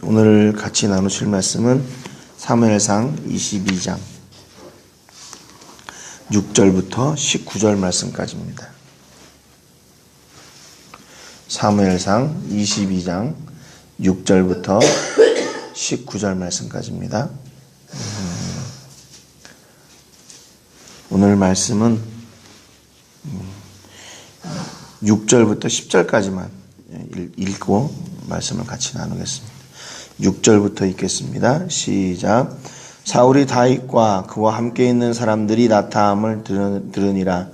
오늘 같이 나누실 말씀은 사무엘상 22장 6절부터 19절 말씀까지입니다. 사무엘상 22장 6절부터 19절 말씀까지입니다. 오늘 말씀은 6절부터 10절까지만 읽고 말씀을 같이 나누겠습니다. 6절부터 읽겠습니다. 시작. 사울이 다윗과 그와 함께 있는 사람들이 나타함을 들으니라.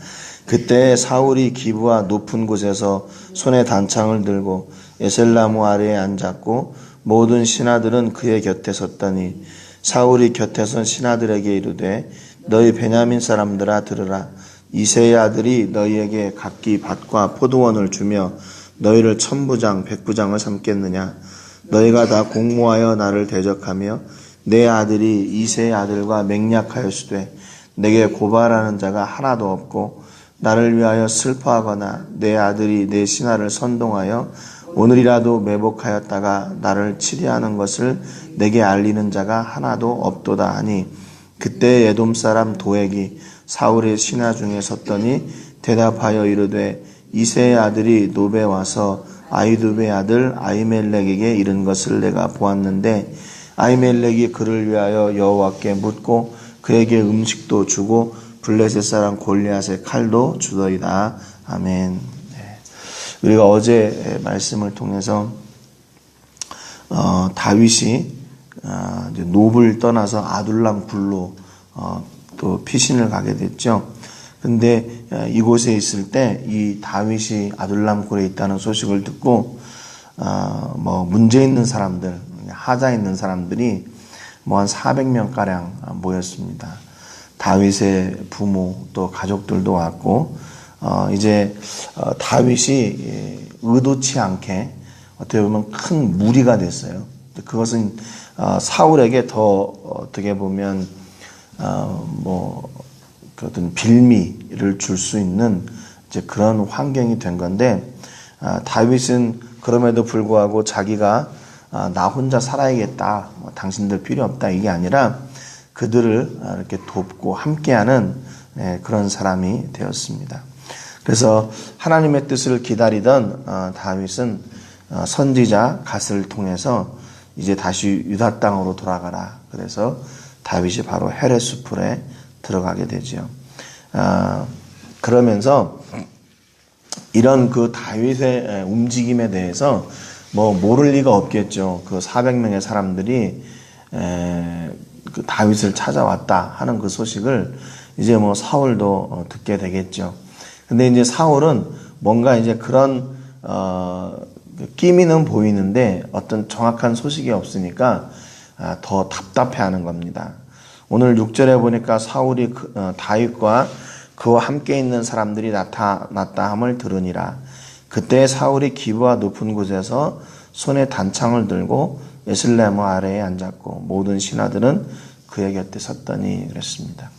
그때 사울이 기브와 높은 곳에서 손에 단창을 들고 에셀나무 아래에 앉았고 모든 신하들은 그의 곁에 섰더니 사울이 곁에 선 신하들에게 이르되 너희 베냐민 사람들아 들으라. 이새의 아들이 너희에게 각기 밭과 포도원을 주며 너희를 천부장 백부장을 삼겠느냐. 너희가 다 공모하여 나를 대적하며 내 아들이 이새의 아들과 맹약하였으되 내게 고발하는 자가 하나도 없고 나를 위하여 슬퍼하거나 내 아들이 내 신하를 선동하여 오늘이라도 매복하였다가 나를 치리하는 것을 내게 알리는 자가 하나도 없도다 하니 그때 에돔 사람 도액이 사울의 신하 중에 섰더니 대답하여 이르되 이새의 아들이 노베 와서 아히두베의 아들 아히멜렉에게 이른 것을 내가 보았는데 아히멜렉이 그를 위하여 여호와께 묻고 그에게 음식도 주고 블레셋 사람 골리앗의 칼도 주더이다. 아멘. 우리가 어제 말씀을 통해서 다윗이 노브를 떠나서 아둘람 굴로 또 피신을 가게 됐죠. 근데 이곳에 있을 때 이 다윗이 아둘람 굴에 있다는 소식을 듣고 문제 있는 사람들, 하자 있는 사람들이 한 400명 가량 모였습니다. 다윗의 부모 또 가족들도 왔고 이제 다윗이 의도치 않게 어떻게 보면 큰 무리가 됐어요. 그것은 사울에게 더 어떻게 보면 그 어떤 빌미를 줄 수 있는 이제 그런 환경이 된 건데 다윗은 그럼에도 불구하고 자기가 나 혼자 살아야겠다, 당신들 필요 없다 이게 아니라 그들을 이렇게 돕고 함께하는 그런 사람이 되었습니다. 그래서 하나님의 뜻을 기다리던 다윗은 선지자 갓을 통해서 이제 다시 유다 땅으로 돌아가라. 그래서 다윗이 바로 헤레스풀에 들어가게 되죠. 그러면서 이런 그 다윗의 움직임에 대해서 모를 리가 없겠죠. 그 400명의 사람들이 그 다윗을 찾아왔다 하는 그 소식을 이제 사울도 듣게 되겠죠. 근데 이제 사울은 뭔가 이제 그런 끼미는 보이는데 어떤 정확한 소식이 없으니까 더 답답해하는 겁니다. 오늘 6절에 보니까 사울이 다윗과 그와 함께 있는 사람들이 나타났다 함을 들으니라. 그때 사울이 기브와 높은 곳에서 손에 단창을 들고 에슬레모 아래에 앉았고 모든 신하들은 그의 곁에 섰더니 그랬습니다.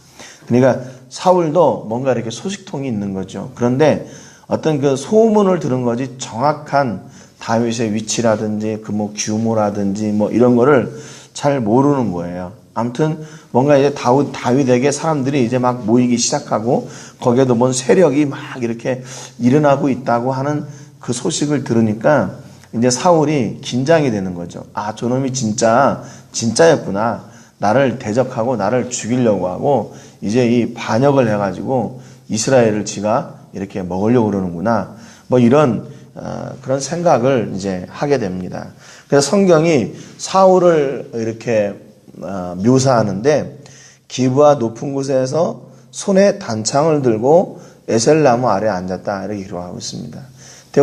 그러니까 사울도 뭔가 이렇게 소식통이 있는 거죠. 그런데 어떤 그 소문을 들은 거지 정확한 다윗의 위치라든지 그 규모라든지 이런 거를 잘 모르는 거예요. 아무튼 뭔가 이제 다윗에게 사람들이 이제 막 모이기 시작하고 거기에도 뭔 세력이 막 이렇게 일어나고 있다고 하는 그 소식을 들으니까 이제 사울이 긴장이 되는 거죠. 저놈이 진짜였구나. 나를 대적하고 나를 죽이려고 하고 이제 이 반역을 해가지고 이스라엘을 지가 이렇게 먹으려고 그러는구나. 이런 그런 생각을 이제 하게 됩니다. 그래서 성경이 사울을 이렇게 묘사하는데 기브와 높은 곳에서 손에 단창을 들고 에셀나무 아래에 앉았다 이렇게 기록하고 있습니다. 근데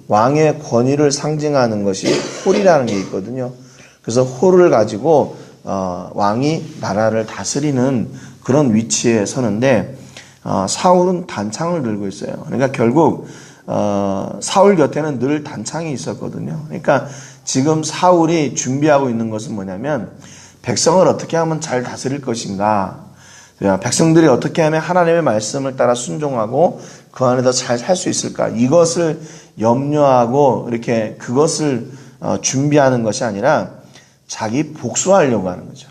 왕의 권위를 상징하는 것이 홀이라는 게 있거든요. 그래서 홀을 가지고 왕이 나라를 다스리는 그런 위치에 서는데 사울은 단창을 들고 있어요. 그러니까 결국 사울 곁에는 늘 단창이 있었거든요. 그러니까 지금 사울이 준비하고 있는 것은 뭐냐면 백성을 어떻게 하면 잘 다스릴 것인가, 백성들이 어떻게 하면 하나님의 말씀을 따라 순종하고 그 안에서 잘 살 수 있을까, 이것을 염려하고 이렇게 그것을 준비하는 것이 아니라 자기 복수하려고 하는 거죠.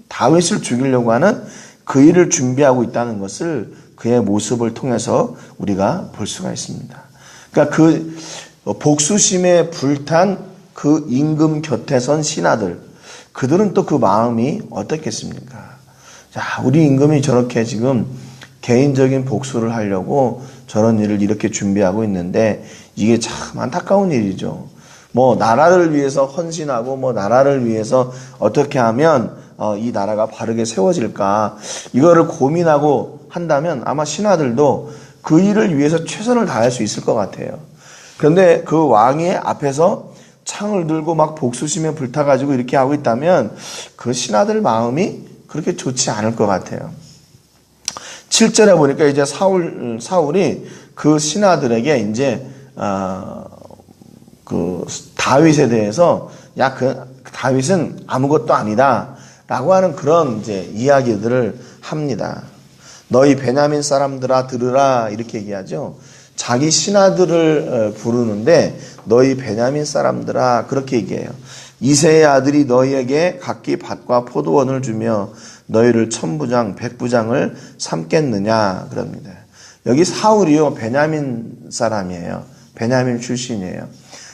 다윗을 죽이려고 하는 그 일을 준비하고 있다는 것을 그의 모습을 통해서 우리가 볼 수가 있습니다. 그러니까 그 복수심에 불탄 그 임금 곁에 선 신하들, 그들은 또 그 마음이 어떻겠습니까? 자, 우리 임금이 저렇게 지금 개인적인 복수를 하려고 저런 일을 이렇게 준비하고 있는데 이게 참 안타까운 일이죠. 뭐 나라를 위해서 헌신하고 뭐 나라를 위해서 어떻게 하면 이 나라가 바르게 세워질까, 이거를 고민하고 한다면 아마 신하들도 그 일을 위해서 최선을 다할 수 있을 것 같아요. 그런데 그 왕이 앞에서 창을 들고 막 복수심에 불타가지고 이렇게 하고 있다면 그 신하들 마음이 그렇게 좋지 않을 것 같아요. 7절에 보니까 이제 사울이 그 신하들에게 이제 그 다윗에 대해서 그 다윗은 아무것도 아니다 라고 하는 그런 이제 이야기들을 합니다. 너희 베냐민 사람들아 들으라, 이렇게 얘기하죠. 자기 신하들을 부르는데 너희 베냐민 사람들아, 그렇게 얘기해요. 이새의 아들이 너희에게 각기 밭과 포도원을 주며 너희를 천부장 백부장을 삼겠느냐, 그럽니다. 여기 사울이요, 베냐민 사람이에요. 베냐민 출신이에요.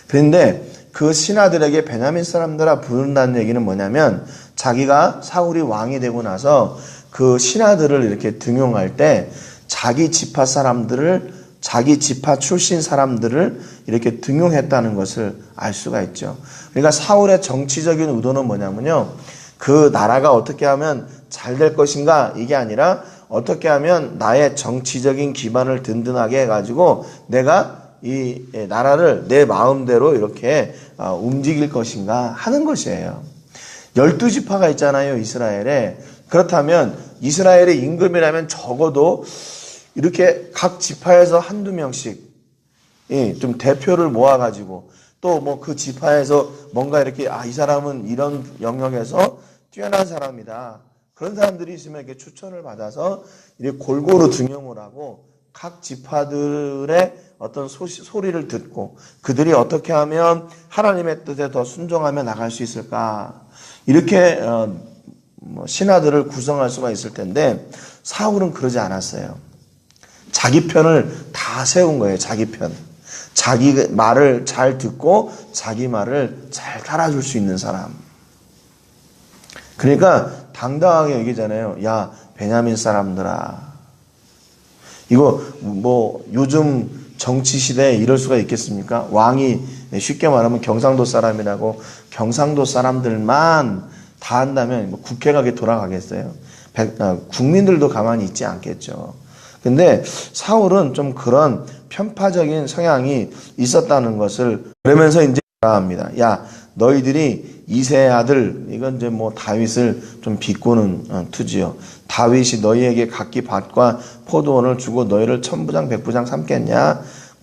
그런데 그 신하들에게 베냐민 사람들아 부른다는 얘기는 뭐냐면, 자기가 사울이 왕이 되고 나서 그 신하들을 이렇게 등용할 때 자기 지파 사람들을, 자기 지파 출신 사람들을 이렇게 등용했다는 것을 알 수가 있죠. 그러니까 사울의 정치적인 의도는 뭐냐면요, 그 나라가 어떻게 하면 잘 될 것인가, 이게 아니라 어떻게 하면 나의 정치적인 기반을 든든하게 해가지고 내가 이 나라를 내 마음대로 이렇게 움직일 것인가 하는 것이에요. 12지파가 있잖아요, 이스라엘에. 그렇다면 이스라엘의 임금이라면 적어도 이렇게 각 지파에서 한두 명씩 좀 대표를 모아가지고 또 뭐 그 지파에서 뭔가 이렇게 이 사람은 이런 영역에서 뛰어난 사람이다, 그런 사람들이 있으면 이렇게 추천을 받아서 이렇게 골고루 등용을 하고 각 지파들의 어떤 소리를 듣고 그들이 어떻게 하면 하나님의 뜻에 더 순종하며 나갈 수 있을까, 이렇게 신하들을 구성할 수가 있을 텐데 사울은 그러지 않았어요. 자기 편을 다 세운 거예요. 자기 편. 자기 말을 잘 듣고 자기 말을 잘 따라줄 수 있는 사람. 그러니까 당당하게 얘기잖아요. 야, 베냐민 사람들아. 이거 뭐 요즘 정치 시대에 이럴 수가 있겠습니까? 왕이 쉽게 말하면 경상도 사람이라고 경상도 사람들만 다 한다면 국회가 돌아가겠어요? 국민들도 가만히 있지 않겠죠. 근데 사울은 좀 그런 편파적인 성향이 있었다는 것을, 그러면서 이제 말합니다. 야, 너희들이 이새의 아들, 이건 이제 뭐 다윗을 좀 비꼬는 투지요. 다윗이 너희에게 각기 밭과 포도원을 주고 너희를 천부장 백부장 삼겠냐?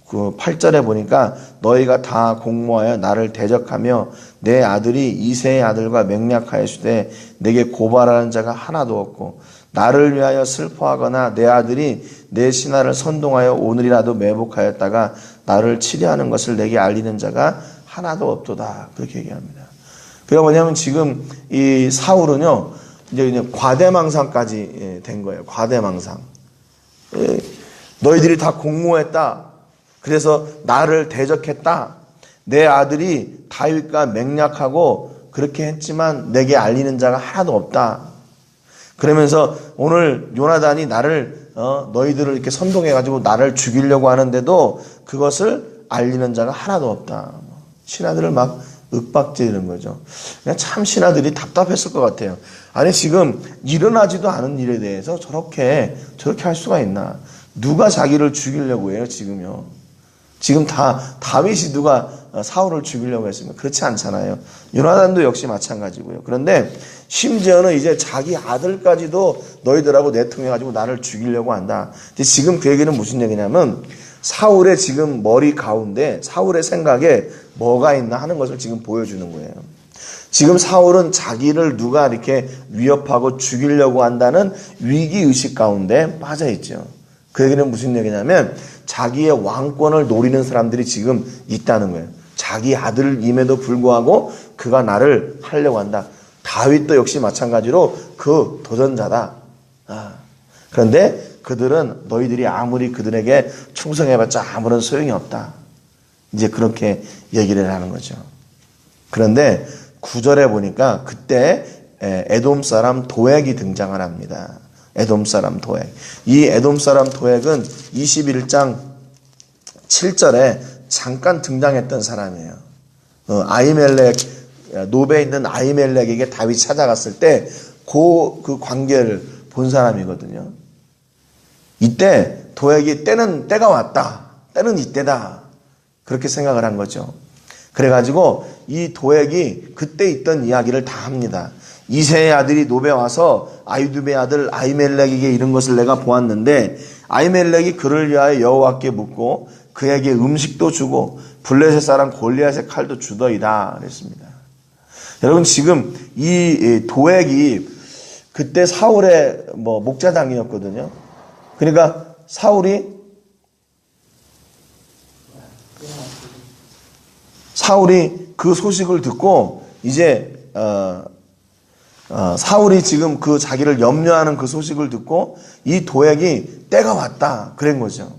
그 8절에 보니까 너희가 다 공모하여 나를 대적하며 내 아들이 이새의 아들과 맹약하였으되 내게 고발하는 자가 하나도 없고 나를 위하여 슬퍼하거나 내 아들이 내 신하를 선동하여 오늘이라도 매복하였다가 나를 치려하는 것을 내게 알리는 자가 하나도 없도다, 그렇게 얘기합니다. 그게 뭐냐면 지금 이 사울은요 이제 과대망상까지 된 거예요. 과대망상. 너희들이 다 공모했다. 그래서 나를 대적했다. 내 아들이 다윗과 맹약하고 그렇게 했지만 내게 알리는 자가 하나도 없다. 그러면서 오늘 요나단이 나를 너희들을 이렇게 선동해가지고 나를 죽이려고 하는데도 그것을 알리는 자가 하나도 없다. 신하들을 막 윽박지르는 거죠. 그냥 참 신하들이 답답했을 것 같아요. 아니 지금 일어나지도 않은 일에 대해서 저렇게 할 수가 있나? 누가 자기를 죽이려고 해요 지금요? 지금 다윗이 누가 사울을 죽이려고 했습니까? 그렇지 않잖아요. 요나단도 역시 마찬가지고요. 그런데 심지어는 이제 자기 아들까지도 너희들하고 내통해가지고 나를 죽이려고 한다. 지금 그 얘기는 무슨 얘기냐면 사울의 지금 머리 가운데 사울의 생각에 뭐가 있나 하는 것을 지금 보여주는 거예요. 지금 사울은 자기를 누가 이렇게 위협하고 죽이려고 한다는 위기의식 가운데 빠져있죠. 그 얘기는 무슨 얘기냐면 자기의 왕권을 노리는 사람들이 지금 있다는 거예요. 자기 아들임에도 불구하고 그가 나를 하려고 한다. 다윗도 역시 마찬가지로 그 도전자다. 그런데 그들은 너희들이 아무리 그들에게 충성해봤자 아무런 소용이 없다. 이제 그렇게 얘기를 하는 거죠. 그런데 9절에 보니까 그때 에돔 사람 도액이 등장을 합니다. 에돔 사람 도액. 이 에돔 사람 도액은 21장 7절에 잠깐 등장했던 사람이에요. 아히멜렉, 노베에 있는 아히멜렉에게 다윗이 찾아갔을 때 그 관계를 본 사람이거든요. 이때 도액이 때가 왔다. 때는 이때다. 그렇게 생각을 한 거죠. 그래가지고 이 도액이 그때 있던 이야기를 다 합니다. 이새의 아들이 노베 와서 아히두베의 아들 아히멜렉에게 이런 것을 내가 보았는데 아히멜렉이 그를 위하여 여호와께 묻고 그에게 음식도 주고 블레셋 사람 골리앗의 칼도 주더이다 그랬습니다. 여러분 지금 이 도액이 그때 사울의 목자당이었거든요. 그러니까 사울이 그 소식을 듣고 이제 사울이 지금 그 자기를 염려하는 그 소식을 듣고 이 도액이 때가 왔다 그런 거죠.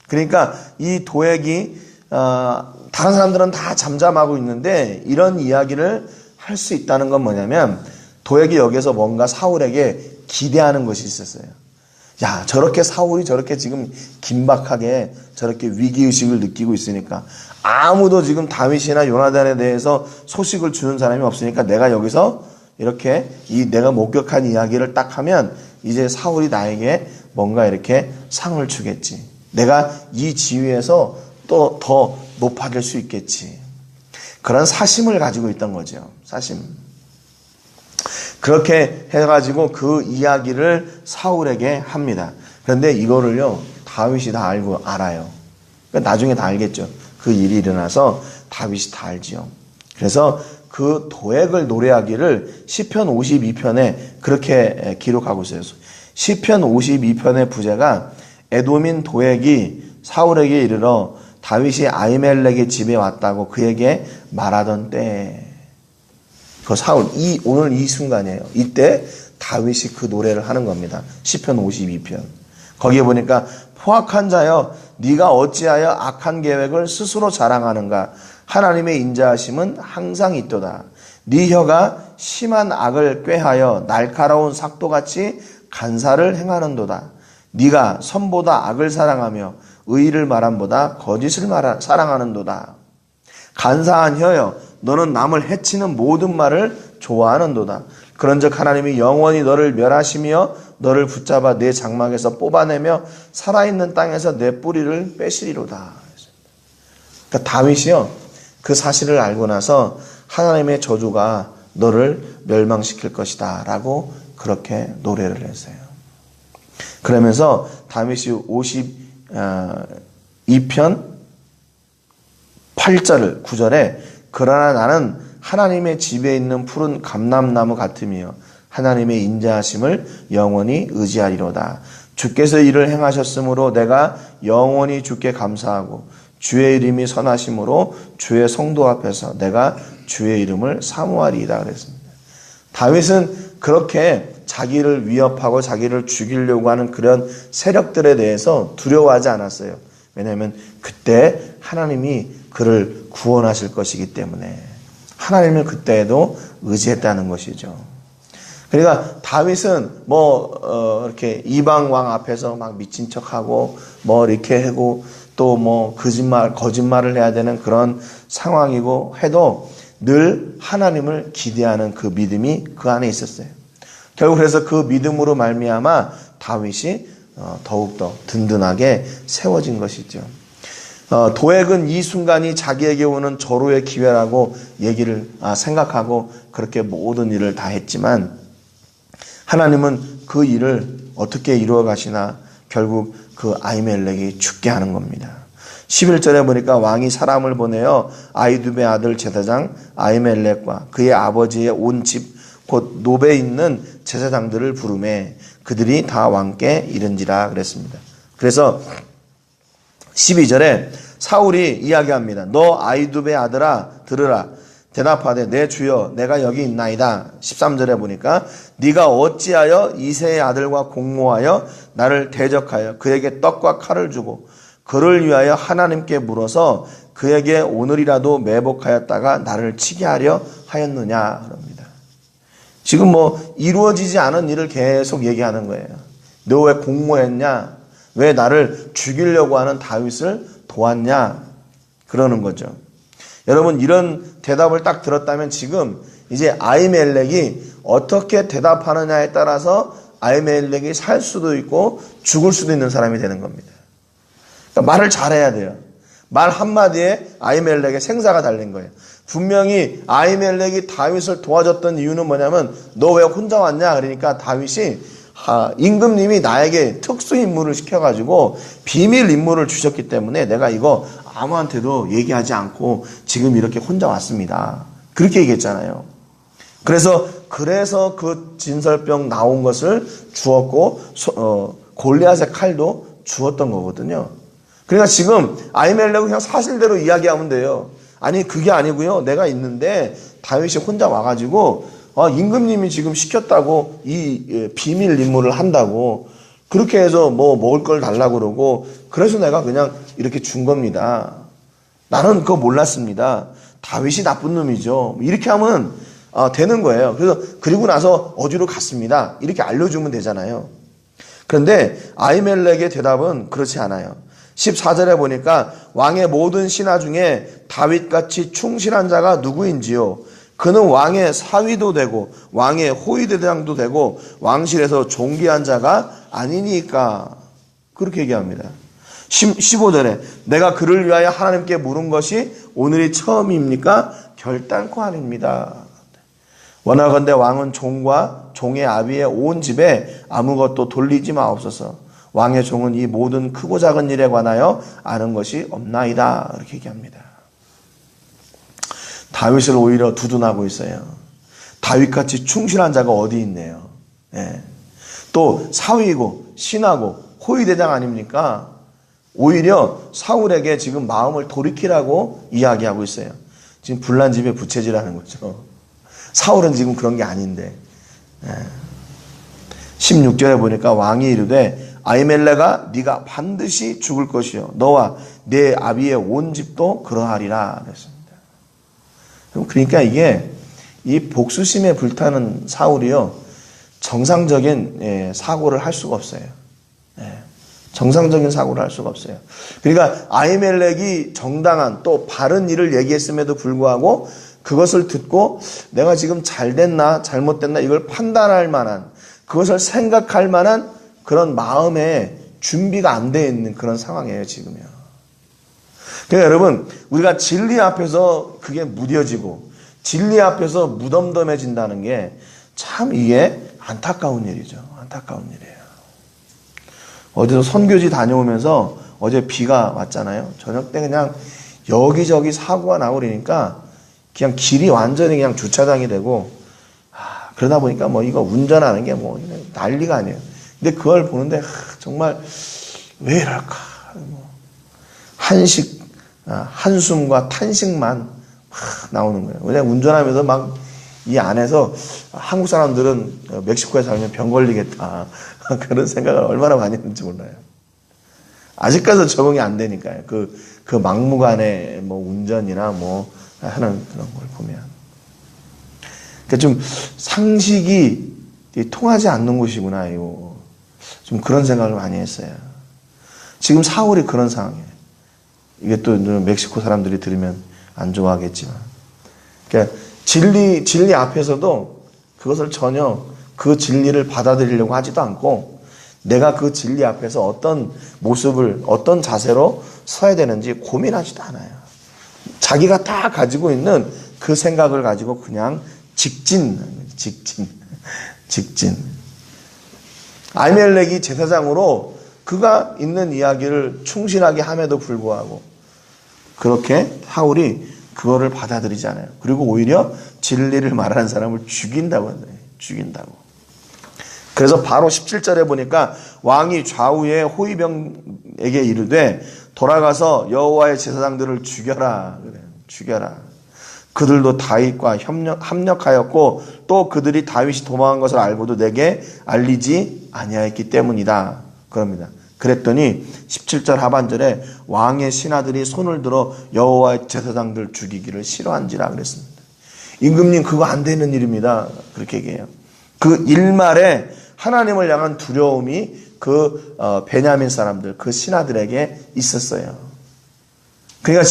그러니까 이 도액이 다른 사람들은 다 잠잠하고 있는데 이런 이야기를 할 수 있다는 건 뭐냐면 도액이 여기서 뭔가 사울에게 기대하는 것이 있었어요. 야, 저렇게 사울이 저렇게 지금 긴박하게 저렇게 위기의식을 느끼고 있으니까 아무도 지금 다윗이나 요나단에 대해서 소식을 주는 사람이 없으니까 내가 여기서 이렇게 내가 목격한 이야기를 딱 하면 이제 사울이 나에게 뭔가 이렇게 상을 주겠지. 내가 이 지위에서 또 더 높아질 수 있겠지. 그런 사심을 가지고 있던 거죠. 사심. 그렇게 해가지고 그 이야기를 사울에게 합니다. 그런데 이거를요, 다윗이 다 알아요. 그러니까 나중에 다 알겠죠. 그 일이 일어나서 다윗이 다 알지요. 그래서 그 도액을 노래하기를 시편 52편에 그렇게 기록하고 있어요. 시편 52편의 부제가 에돔인 도액이 사울에게 이르러 다윗이 아히멜렉의 집에 왔다고 그에게 말하던 때에 그 사울, 오늘 이 순간이에요. 이때 다윗이 그 노래를 하는 겁니다. 시편 52편. 거기에 보니까 포악한 자여 네가 어찌하여 악한 계획을 스스로 자랑하는가. 하나님의 인자하심은 항상 있도다. 네 혀가 심한 악을 꾀하여 날카로운 삭도같이 간사를 행하는도다. 네가 선보다 악을 사랑하며 의를 말함보다 거짓을 사랑하는도다. 간사한 혀여 너는 남을 해치는 모든 말을 좋아하는도다. 그런즉 하나님이 영원히 너를 멸하시며 너를 붙잡아 내 장막에서 뽑아내며 살아있는 땅에서 내 뿌리를 빼시리로다. 그러니까 다윗이요, 그 사실을 알고 나서 하나님의 저주가 너를 멸망시킬 것이다 라고 그렇게 노래를 했어요. 그러면서 다윗이 52편 8절 9절에 그러나 나는 하나님의 집에 있는 푸른 감람나무 같으며 하나님의 인자하심을 영원히 의지하리로다. 주께서 이를 행하셨으므로 내가 영원히 주께 감사하고 주의 이름이 선하심으로 주의 성도 앞에서 내가 주의 이름을 사모하리이다 그랬습니다. 다윗은 그렇게 자기를 위협하고 자기를 죽이려고 하는 그런 세력들에 대해서 두려워하지 않았어요. 왜냐하면 그때 하나님이 그를 구원하실 것이기 때문에 하나님을 그때에도 의지했다는 것이죠. 그러니까 다윗은 이렇게 이방 왕 앞에서 막 미친 척하고 이렇게 하고 또 거짓말을 해야 되는 그런 상황이고 해도 늘 하나님을 기대하는 그 믿음이 그 안에 있었어요. 결국 그래서 그 믿음으로 말미암아 다윗이 더욱더 든든하게 세워진 것이죠. 도액은 이 순간이 자기에게 오는 절호의 기회라고 생각하고 그렇게 모든 일을 다 했지만 하나님은 그 일을 어떻게 이루어 가시나 결국 그 아히멜렉이 죽게 하는 겁니다. 11절에 보니까 왕이 사람을 보내어 아히두베 아들 제사장 아히멜렉과 그의 아버지의 온 집 곧 노베에 있는 제사장들을 부르매 그들이 다 왕께 이른지라 그랬습니다. 그래서 12절에 사울이 이야기합니다. 너 아이두베 아들아 들으라. 대답하되 내 주여 내가 여기 있나이다. 13절에 보니까 네가 어찌하여 이새의 아들과 공모하여 나를 대적하여 그에게 떡과 칼을 주고 그를 위하여 하나님께 물어서 그에게 오늘이라도 매복하였다가 나를 치게 하려 하였느냐 그럽니다. 지금 뭐 이루어지지 않은 일을 계속 얘기하는 거예요. 너 왜 공모했냐? 왜 나를 죽이려고 하는 다윗을 도왔냐? 그러는 거죠. 여러분 이런 대답을 딱 들었다면 지금 이제 아히멜렉이 어떻게 대답하느냐에 따라서 아히멜렉이 살 수도 있고 죽을 수도 있는 사람이 되는 겁니다. 그러니까 말을 잘해야 돼요. 말 한마디에 아히멜렉의 생사가 달린 거예요. 분명히 아히멜렉이 다윗을 도와줬던 이유는 뭐냐면 너 왜 혼자 왔냐? 그러니까 다윗이 임금님이 나에게 특수 임무를 시켜가지고 비밀 임무를 주셨기 때문에 내가 이거 아무한테도 얘기하지 않고 지금 이렇게 혼자 왔습니다. 그렇게 얘기했잖아요. 그래서 그 진설병 나온 것을 주었고 골리앗의 칼도 주었던 거거든요. 그러니까 지금 아히멜렉은 그냥 사실대로 이야기하면 돼요. 아니 그게 아니고요. 내가 있는데 다윗이 혼자 와가지고 임금님이 지금 시켰다고 이 비밀 임무를 한다고 그렇게 해서 뭐 먹을 걸 달라고 그러고 그래서 내가 그냥 이렇게 준 겁니다. 나는 그거 몰랐습니다. 다윗이 나쁜 놈이죠. 이렇게 하면 되는 거예요. 그래서 그리고 나서 어디로 갔습니다. 이렇게 알려주면 되잖아요. 그런데 아히멜렉의 대답은 그렇지 않아요. 14절에 보니까 왕의 모든 신하 중에 다윗같이 충실한 자가 누구인지요. 그는 왕의 사위도 되고 왕의 호위대장도 되고 왕실에서 존귀한 자가 아니니까. 그렇게 얘기합니다. 15절에 내가 그를 위하여 하나님께 물은 것이 오늘이 처음입니까? 결단코 아닙니다. 원하건대 왕은 종과 종의 아비의 온 집에 아무것도 돌리지 마옵소서. 왕의 종은 이 모든 크고 작은 일에 관하여 아는 것이 없나이다. 이렇게 얘기합니다. 다윗을 오히려 두둔하고 있어요. 다윗같이 충실한 자가 어디 있네요. 예. 또 사위고 신하고 호위대장 아닙니까? 오히려 사울에게 지금 마음을 돌이키라고 이야기하고 있어요. 지금 불난 집에 부채질하는 거죠. 사울은 지금 그런 게 아닌데. 예. 16절에 보니까 왕이 이르되 아히멜렉아 네가 반드시 죽을 것이요 너와 네 아비의 온 집도 그러하리라 그랬습니다. 그러니까 이게 이 복수심에 불타는 사울이요 정상적인 사고를 할 수가 없어요. 정상적인 사고를 할 수가 없어요. 그러니까 아히멜렉이 정당한 또 바른 일을 얘기했음에도 불구하고 그것을 듣고 내가 지금 잘됐나 잘못됐나 이걸 판단할 만한 그것을 생각할 만한 그런 마음의 준비가 안 되어 있는 그런 상황이에요, 지금요. 그러니까 여러분, 우리가 진리 앞에서 그게 무뎌지고, 진리 앞에서 무덤덤해진다는 게 참 이게 안타까운 일이죠. 안타까운 일이에요. 어제도 선교지 다녀오면서 어제 비가 왔잖아요. 저녁 때 그냥 여기저기 사고가 나오려니까 그냥 길이 완전히 그냥 주차장이 되고, 그러다 보니까 뭐 이거 운전하는 게 뭐 난리가 아니에요. 근데 그걸 보는데 정말 왜 이럴까? 한숨과 탄식만 막 나오는 거예요. 왜냐면 운전하면서 막 이 안에서 한국 사람들은 멕시코에 살면 병 걸리겠다. 그런 생각을 얼마나 많이 했는지 몰라요. 아직까지도 적응이 안 되니까요. 그 막무가내 뭐 운전이나 뭐 하는 그런 걸 보면. 그러니까 좀 상식이 통하지 않는 곳이구나, 이거. 좀 그런 생각을 많이 했어요. 지금 사울이 그런 상황이에요. 이게 또 멕시코 사람들이 들으면 안 좋아하겠지만. 그러니까 진리 앞에서도 그것을 전혀 그 진리를 받아들이려고 하지도 않고 내가 그 진리 앞에서 어떤 모습을, 어떤 자세로 서야 되는지 고민하지도 않아요. 자기가 다 가지고 있는 그 생각을 가지고 그냥 직진. 아히멜렉이 제사장으로 그가 있는 이야기를 충실하게 함에도 불구하고 그렇게 사울이 그거를 받아들이지 않아요. 그리고 오히려 진리를 말하는 사람을 죽인다고 해요. 죽인다고. 그래서 바로 17절에 보니까 왕이 좌우의 호위병에게 이르되 돌아가서 여호와의 제사장들을 죽여라. 그래. 죽여라. 그들도 다윗과 합력하였고 또 그들이 다윗이 도망한 것을 알고도 내게 알리지 아니하였기 때문이다. 그럽니다. 그랬더니 17절 하반절에 왕의 신하들이 손을 들어 여호와의 제사장들 죽이기를 싫어한지라 그랬습니다. 임금님 그거 안 되는 일입니다. 그렇게 얘기해요. 그 일말에 하나님을 향한 두려움이 그 베냐민 사람들, 그 신하들에게 있었어요. 그러니까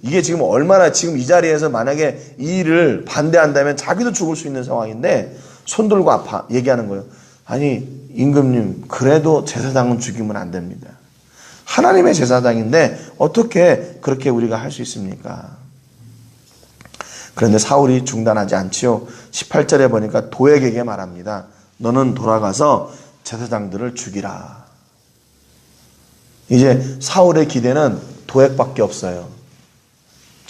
이게 지금 얼마나 지금 이 자리에서 만약에 이 일을 반대한다면 자기도 죽을 수 있는 상황인데 손 들고 얘기하는 거예요. 아니 임금님 그래도 제사장은 죽이면 안 됩니다. 하나님의 제사장인데 어떻게 그렇게 우리가 할 수 있습니까? 그런데 사울이 중단하지 않지요. 18절에 보니까 도액에게 말합니다. 너는 돌아가서 제사장들을 죽이라. 이제 사울의 기대는 도액밖에 없어요.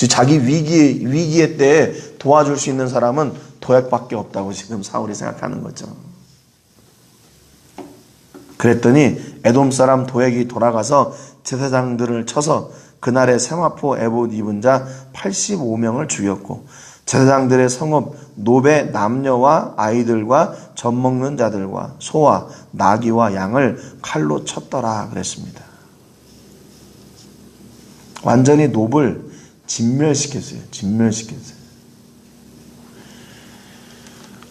자기 위기의 때에 도와줄 수 있는 사람은 도액밖에 없다고 지금 사울이 생각하는 거죠. 그랬더니 에돔 사람 도액이 돌아가서 제사장들을 쳐서 그날에 세마포 에봇 입은 자 85명을 죽였고 제사장들의 성읍 노베 남녀와 아이들과 젖 먹는 자들과 소와 나귀와 양을 칼로 쳤더라 그랬습니다. 완전히 놉을 진멸시켰어요.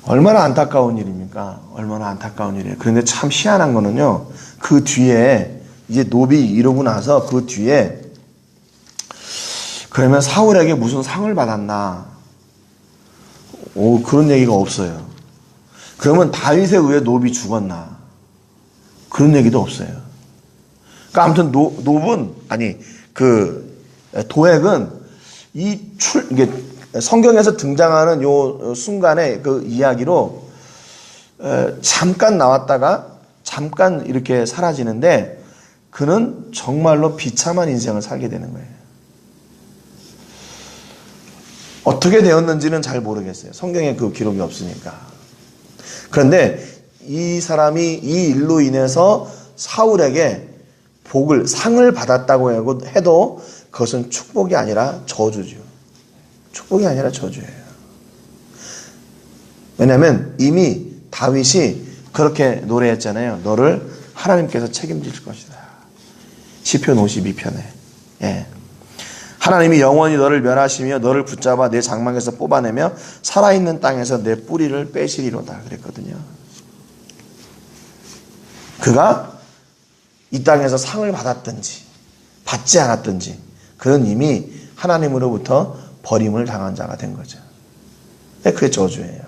얼마나 안타까운 일입니까? 얼마나 안타까운 일이에요. 그런데 참 희한한 거는요. 그 뒤에 이제 놉이 이러고 나서 그 뒤에 그러면 사울에게 무슨 상을 받았나? 그런 얘기가 없어요. 그러면 다윗에 의해 놉이 죽었나? 그런 얘기도 없어요. 그러니까 아무튼 도액은 이게 성경에서 등장하는 요 순간의 그 이야기로 잠깐 나왔다가 잠깐 이렇게 사라지는데 그는 정말로 비참한 인생을 살게 되는 거예요. 어떻게 되었는지는 잘 모르겠어요. 성경에 그 기록이 없으니까. 그런데 이 사람이 이 일로 인해서 사울에게 상을 받았다고 해도 그것은 축복이 아니라 저주죠. 축복이 아니라 저주예요. 왜냐하면 이미 다윗이 그렇게 노래했잖아요. 너를 하나님께서 책임질 것이다. 시편 52편에. 예. 하나님이 영원히 너를 멸하시며 너를 붙잡아 내 장막에서 뽑아내며 살아있는 땅에서 내 뿌리를 빼시리로다 그랬거든요. 그가 이 땅에서 상을 받았든지 받지 않았든지 그는 이미 하나님으로부터 버림을 당한 자가 된 거죠. 그게 저주예요.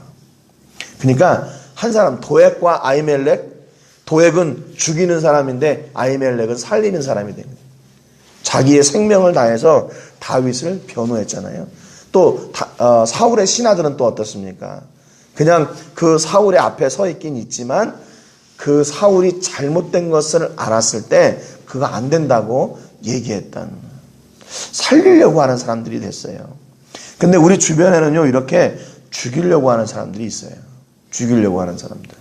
그러니까 한 사람 도액과 아히멜렉, 도액은 죽이는 사람인데 아히멜렉은 살리는 사람이 됩니다. 자기의 생명을 다해서 다윗을 변호했잖아요. 또 사울의 신하들은 또 어떻습니까? 그냥 그 사울의 앞에 서 있긴 있지만 그 사울이 잘못된 것을 알았을 때 그거 안 된다고 얘기했던, 살리려고 하는 사람들이 됐어요. 근데 우리 주변에는요 이렇게 죽이려고 하는 사람들이 있어요. 죽이려고 하는 사람들,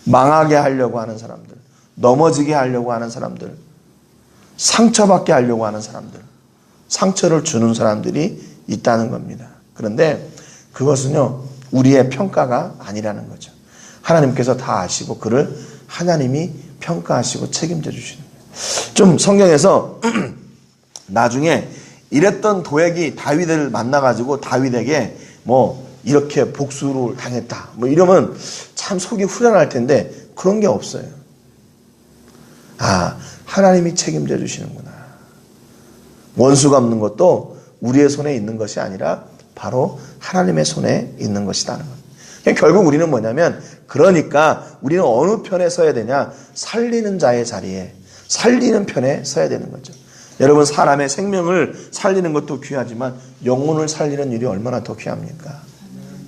망하게 하려고 하는 사람들, 넘어지게 하려고 하는 사람들, 상처받게 하려고 하는 사람들, 상처를 주는 사람들이 있다는 겁니다. 그런데 그것은요 우리의 평가가 아니라는 거죠. 하나님께서 다 아시고 그를 하나님이 평가하시고 책임져 주시는 거예요. 좀 성경에서 나중에 이랬던 도액이 다윗을 만나가지고 다윗에게 이렇게 복수를 당했다 이러면 참 속이 후련할 텐데 그런 게 없어요. 하나님이 책임져 주시는구나. 원수가 없는 것도 우리의 손에 있는 것이 아니라 바로 하나님의 손에 있는 것이라는 것. 결국 우리는 뭐냐면, 그러니까 우리는 어느 편에 서야 되냐? 살리는 자의 자리에, 살리는 편에 서야 되는 거죠. 여러분, 사람의 생명을 살리는 것도 귀하지만 영혼을 살리는 일이 얼마나 더 귀합니까?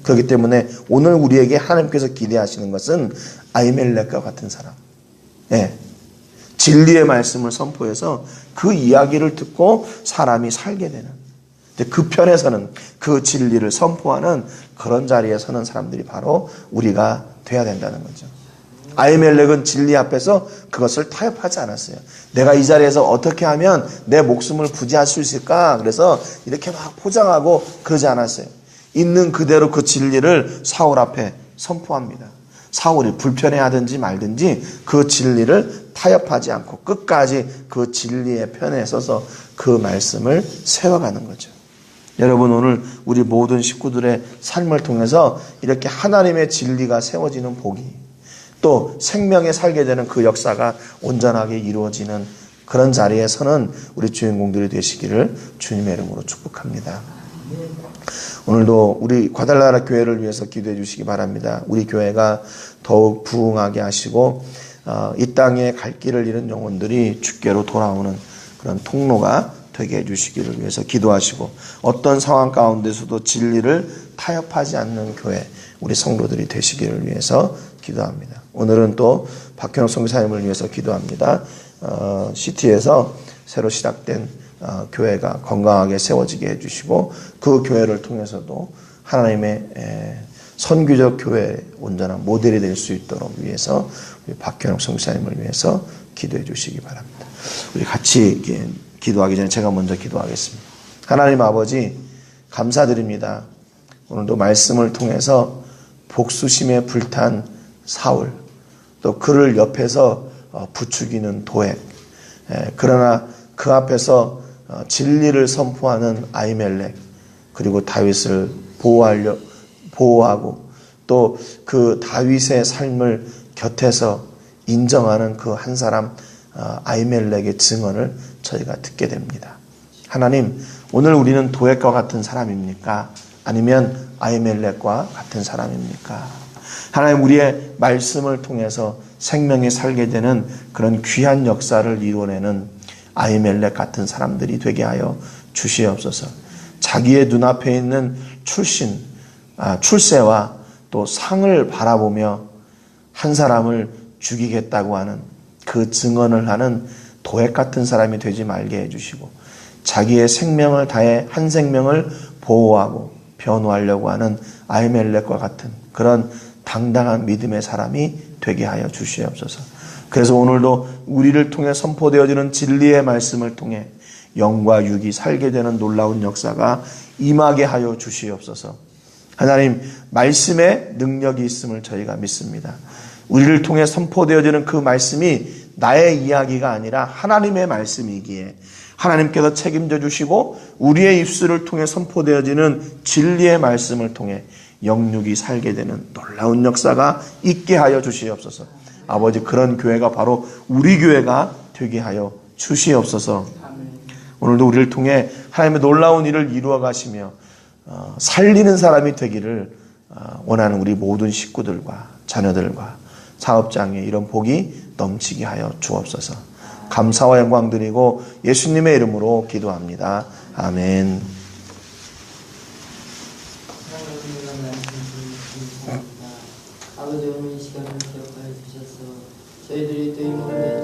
그렇기 때문에 오늘 우리에게 하나님께서 기대하시는 것은 아히멜렉과 같은 사람, 진리의 말씀을 선포해서 그 이야기를 듣고 사람이 살게 되는, 그 편에서는 그 진리를 선포하는 그런 자리에 서는 사람들이 바로 우리가 돼야 된다는 거죠. 아히멜렉은 진리 앞에서 그것을 타협하지 않았어요. 내가 이 자리에서 어떻게 하면 내 목숨을 부지할 수 있을까? 그래서 이렇게 막 포장하고 그러지 않았어요. 있는 그대로 그 진리를 사울 앞에 선포합니다. 사울이 불편해하든지 말든지 그 진리를 타협하지 않고 끝까지 그 진리의 편에 서서 그 말씀을 세워가는 거죠. 여러분, 오늘 우리 모든 식구들의 삶을 통해서 이렇게 하나님의 진리가 세워지는 복이, 또 생명에 살게 되는 그 역사가 온전하게 이루어지는 그런 자리에서는 우리 주인공들이 되시기를 주님의 이름으로 축복합니다. 오늘도 우리 과달라라 교회를 위해서 기도해 주시기 바랍니다. 우리 교회가 더욱 부흥하게 하시고 이 땅에 갈 길을 잃은 영혼들이 주께로 돌아오는 그런 통로가 되게 해주시기를 위해서 기도하시고, 어떤 상황 가운데서도 진리를 타협하지 않는 교회, 우리 성도들이 되시기를 위해서 기도합니다. 오늘은 또 박현옥 선교사님을 위해서 기도합니다. 시티에서 새로 시작된 교회가 건강하게 세워지게 해주시고, 그 교회를 통해서도 하나님의 선교적 교회의 온전한 모델이 될 수 있도록 위해서 우리 박현옥 선교사님을 위해서 기도해 주시기 바랍니다. 우리 같이 기도하기 전에 제가 먼저 기도하겠습니다. 하나님 아버지, 감사드립니다. 오늘도 말씀을 통해서 복수심에 불탄 사울, 또 그를 옆에서 부추기는 도액, 그러나 그 앞에서 진리를 선포하는 아히멜렉, 그리고 다윗을 보호하고 또 그 다윗의 삶을 곁에서 인정하는 그 한 사람 아히멜렉의 증언을 저희가 듣게 됩니다. 하나님, 오늘 우리는 도액과 같은 사람입니까? 아니면 아히멜렉과 같은 사람입니까? 하나님, 우리의 말씀을 통해서 생명에 살게 되는 그런 귀한 역사를 이루어내는 아히멜렉 같은 사람들이 되게 하여 주시옵소서. 자기의 눈앞에 있는 출세와 또 상을 바라보며 한 사람을 죽이겠다고 하는 그 증언을 하는 도액 같은 사람이 되지 말게 해주시고, 자기의 생명을 다해 한 생명을 보호하고 변호하려고 하는 아히멜렉과 같은 그런 당당한 믿음의 사람이 되게 하여 주시옵소서. 그래서 오늘도 우리를 통해 선포되어지는 진리의 말씀을 통해 영과 육이 살게 되는 놀라운 역사가 임하게 하여 주시옵소서. 하나님, 말씀에 능력이 있음을 저희가 믿습니다. 우리를 통해 선포되어지는 그 말씀이 나의 이야기가 아니라 하나님의 말씀이기에 하나님께서 책임져 주시고, 우리의 입술을 통해 선포되어지는 진리의 말씀을 통해 영육이 살게 되는 놀라운 역사가 있게 하여 주시옵소서. 아버지, 그런 교회가 바로 우리 교회가 되게 하여 주시옵소서. 오늘도 우리를 통해 하나님의 놀라운 일을 이루어 가시며 살리는 사람이 되기를 원하는 우리 모든 식구들과 자녀들과 사업장에 이런 복이 넘치게 하여 주옵소서. 감사와 영광 드리고 예수님의 이름으로 기도합니다. 아멘. 아버지, 오늘 이 시간을 기억하여 주셔서 저희들이 또 이 몸에